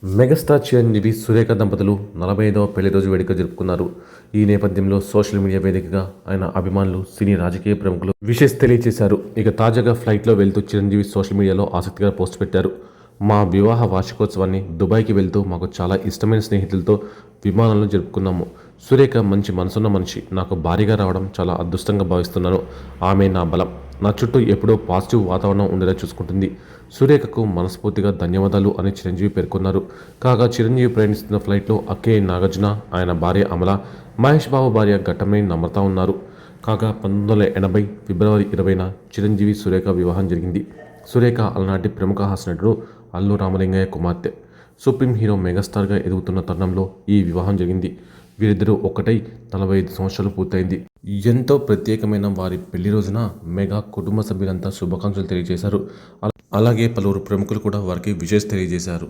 Megastar Chiranjeevi Surekha దంపతులు 45వ పెళ్లి రోజు వేడుక జరుపుకున్నారు. ఈ నేపథ్యంలో సోషల్ మీడియా వేదికగా ఆయన అభిమానులు, సినీ రాజకీయ ప్రముఖులు విషెస్ తెలియజేశారు. ఇక తాజాగా ఫ్లైట్లో వెళ్తూ చిరంజీవి సోషల్ మీడియాలో ఆసక్తిగా పోస్ట్ పెట్టారు. మా వివాహ వార్షికోత్సవాన్ని దుబాయ్కి వెళ్తూ మాకు చాలా ఇష్టమైన స్నేహితులతో విమానంలో జరుపుకున్నాము. సురేఖ మంచి మనసున్న మనిషి. నాకు భారీగా రావడం చాలా అదృష్టంగా భావిస్తున్నాను. ఆమె నా బలం. నా చుట్టూ ఎప్పుడూ పాజిటివ్ వాతావరణం ఉండేలా చూసుకుంటుంది. సురేఖకు మనస్ఫూర్తిగా ధన్యవాదాలు అని చిరంజీవి పేర్కొన్నారు. కాగా చిరంజీవి ప్రయాణిస్తున్న ఫ్లైట్లో అక్కే నాగార్జున, ఆయన భార్య అమల, మహేష్ బాబు భార్య ఘట్టమనేని నమ్రత ఉన్నారు. కాగా 1980 ఫిబ్రవరి 20న చిరంజీవి సురేఖ వివాహం జరిగింది. సురేఖ అలనాటి ప్రముఖ హాస్యనటుడు అల్లు రామలింగయ్య కుమార్తె. సుప్రీం హీరో మెగాస్టార్గా ఎదుగుతున్న తరుణంలో ఈ వివాహం జరిగింది. వీరిద్దరూ ఒక్కటై 45 సంవత్సరాలు పూర్తయింది. ఎంతో ప్రత్యేకమైన వారి పెళ్లి రోజున మెగా కుటుంబ సభ్యులంతా శుభాకాంక్షలు తెలియజేశారు. అలాగే పలువురు ప్రముఖులు కూడా వారికి విషెస్ తెలియజేశారు.